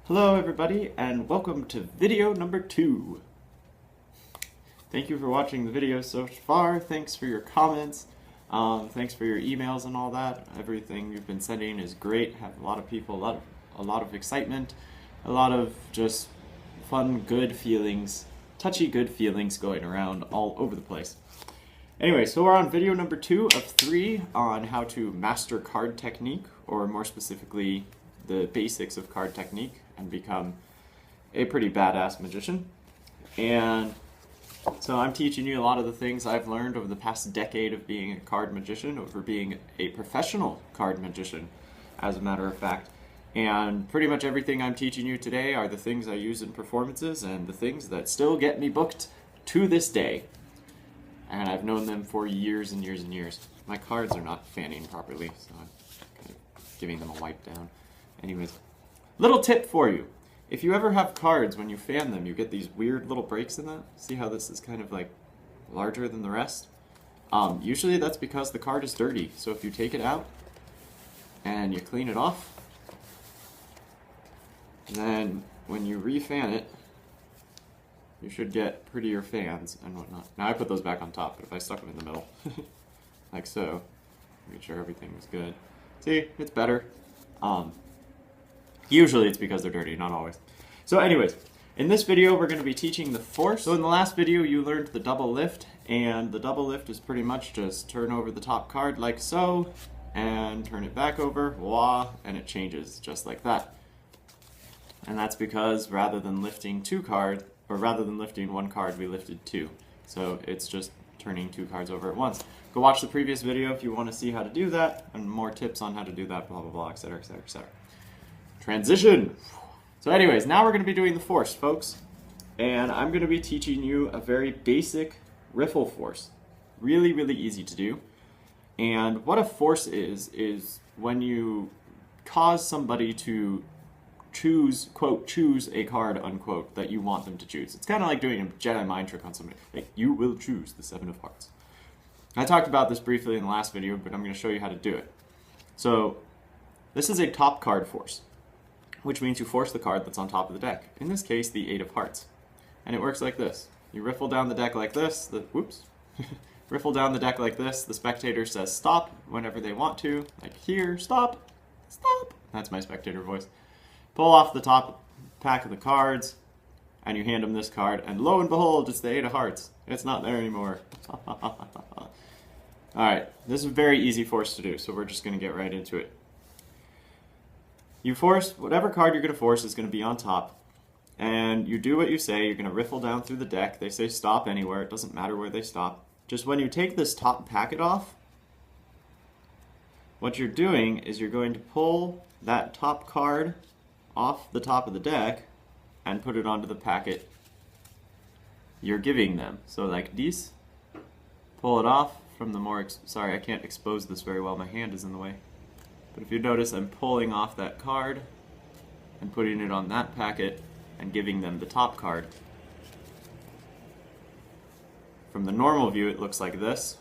Hello everybody and welcome to video number 2. Thank you for watching the video so far. Thanks for your comments. Thanks for your emails and all that. Everything you've been sending is great. Have a lot of people, a lot of excitement, a lot of just fun, good feelings, touchy good feelings going around all over the place. Anyway, so we're on video number 2 of 3 on how to master card technique, or more specifically, the basics of card technique and become a pretty badass magician. And so I'm teaching you a lot of the things I've learned over the past decade of being a card magician, over being a professional card magician, as a matter of fact. And pretty much everything I'm teaching you today are the things I use in performances and the things that still get me booked to this day. And I've known them for years and years and years. My cards are not fanning properly, so I'm kind of giving them a wipe down. Anyways, little tip for you. If you ever have cards, when you fan them, you get these weird little breaks in that. See how this is kind of like larger than the rest? Usually that's because the card is dirty. So if you take it out and you clean it off, then when you re-fan it, you should get prettier fans and whatnot. Now I put those back on top, but if I stuck them in the middle, like so, make sure everything was good. See, it's better. Usually it's because they're dirty, not always. So anyways, in this video we're going to be teaching the force. So in the last video you learned the double lift, and the double lift is pretty much just turn over the top card like so, and turn it back over, voila, and it changes just like that. And that's because rather than lifting one card, we lifted 2. So it's just turning 2 cards over at once. Go watch the previous video if you want to see how to do that, and more tips on how to do that, blah blah blah, etc, etc, etc. Transition! So anyways, now we're going to be doing the force, folks. And I'm going to be teaching you a very basic riffle force. Really, really easy to do. And what a force is when you cause somebody to choose, quote, choose a card, unquote, that you want them to choose. It's kind of like doing a Jedi mind trick on somebody. Like, you will choose the 7 of hearts. I talked about this briefly in the last video, but I'm going to show you how to do it. So, this is a top card force, which means you force the card that's on top of the deck. In this case, the 8 of hearts. And it works like this. You riffle down the deck like this, riffle down the deck like this, the spectator says stop whenever they want to, like here, stop, stop. That's my spectator voice. Pull off the top pack of the cards, and you hand them this card, and lo and behold, it's the 8 of hearts. It's not there anymore. Alright, this is a very easy force to do, so we're just going to get right into it. You force, whatever card you're going to force is going to be on top, and you do what you say. You're going to riffle down through the deck. They say stop anywhere. It doesn't matter where they stop. Just when you take this top packet off, what you're doing is you're going to pull that top card off the top of the deck and put it onto the packet you're giving them. So like this, pull it off from the more, sorry I can't expose this very well, my hand is in the way. But if you notice, I'm pulling off that card and putting it on that packet and giving them the top card. From the normal view it looks like this,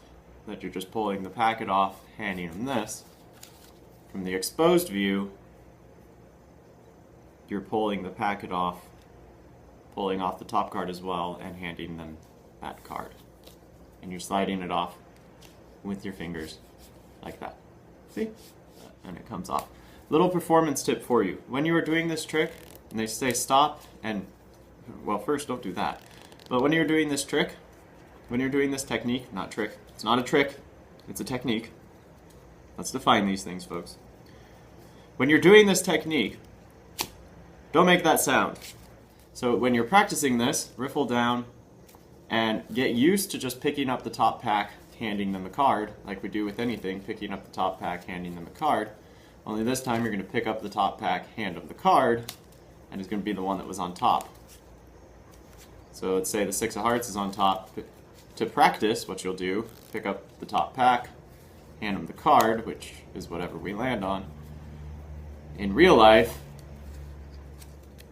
that you're just pulling the packet off, handing them this. From the exposed view, you're pulling the packet off, pulling off the top card as well, and handing them that card. And you're sliding it off with your fingers like that. See? And it comes off. Little performance tip for you. When you are doing this trick, and they say stop, and, well, first don't do that. But when you're doing this trick, when you're doing this technique, not trick, it's not a trick, it's a technique. Let's define these things, folks. When you're doing this technique, don't make that sound. So when you're practicing this, riffle down and get used to just picking up the top pack, handing them a card, like we do with anything, picking up the top pack, handing them a card. Only this time you're going to pick up the top pack, hand them the card, and it's going to be the one that was on top. So let's say the 6 of hearts is on top. To practice, what you'll do, pick up the top pack, hand them the card, which is whatever we land on. In real life,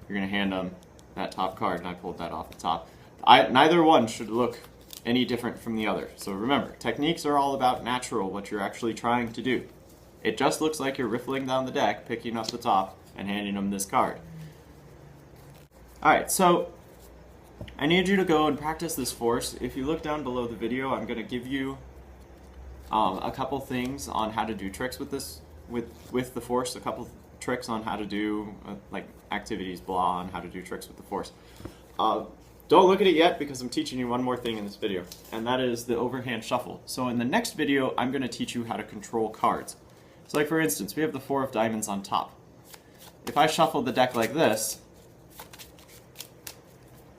you're going to hand them that top card, and I pulled that off the top. Neither one should look any different from the other. So remember, techniques are all about natural, what you're actually trying to do. It just looks like you're riffling down the deck, picking up the top, and handing them this card. Alright, so I need you to go and practice this force. If you look down below the video, I'm going to give you a couple things on how to do tricks with this, with the force, a couple tricks on how to do like activities, blah, on how to do tricks with the force. Don't look at it yet because I'm teaching you one more thing in this video, and that is the overhand shuffle. So in the next video, I'm going to teach you how to control cards. So like for instance, we have the 4 of diamonds on top. If I shuffle the deck like this,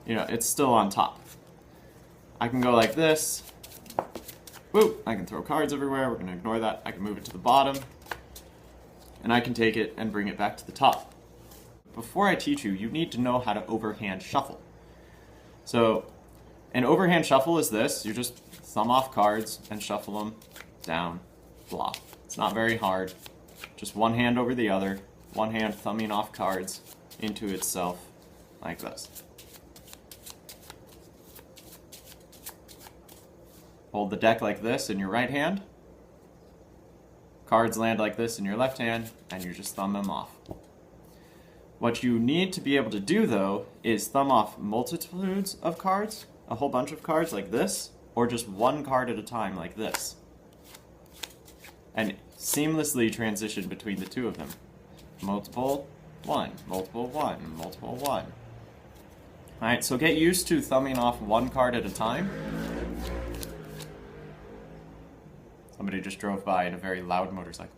you know, it's still on top. I can go like this. Woo! I can throw cards everywhere. We're going to ignore that. I can move it to the bottom. And I can take it and bring it back to the top. Before I teach you, you need to know how to overhand shuffle. So an overhand shuffle is this. You just thumb off cards and shuffle them down, blah. It's not very hard. Just one hand over the other, one hand thumbing off cards into itself like this. Hold the deck like this in your right hand. Cards land like this in your left hand, and you just thumb them off. What you need to be able to do, though, is thumb off multitudes of cards, a whole bunch of cards like this, or just one card at a time like this. And seamlessly transition between the two of them. Multiple, one, multiple, one, multiple, one. Alright, so get used to thumbing off one card at a time. Somebody just drove by in a very loud motorcycle.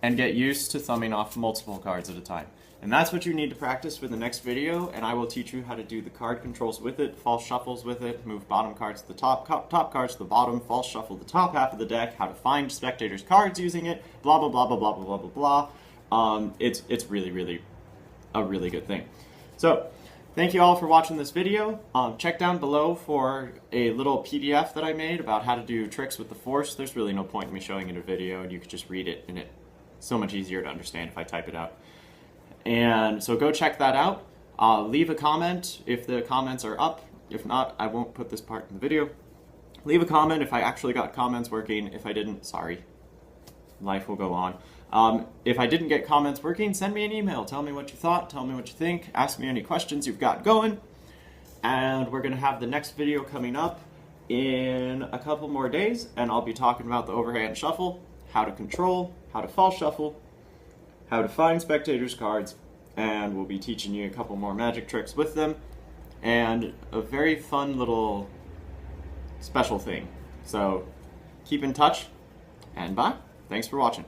And get used to thumbing off multiple cards at a time. And that's what you need to practice for the next video, and I will teach you how to do the card controls with it, false shuffles with it, move bottom cards to the top, top cards to the bottom, false shuffle the top half of the deck, how to find spectators' cards using it, blah, blah, blah, blah, blah, blah, blah, blah. It's really, really a really good thing. So, thank you all for watching this video. Check down below for a little PDF that I made about how to do tricks with the force. There's really no point in me showing it a video, and you could just read it, and it's so much easier to understand if I type it out. And so go check that out. Leave a comment if the comments are up. If not, I won't put this part in the video. Leave a comment if I actually got comments working. If I didn't, sorry. Life will go on. If I didn't get comments working, send me an email. Tell me what you thought. Tell me what you think. Ask me any questions you've got going. And we're going to have the next video coming up in a couple more days. And I'll be talking about the overhand shuffle, how to control, how to false shuffle, how to find spectators' cards, and we'll be teaching you a couple more magic tricks with them, and a very fun little special thing. So keep in touch, and bye. Thanks for watching.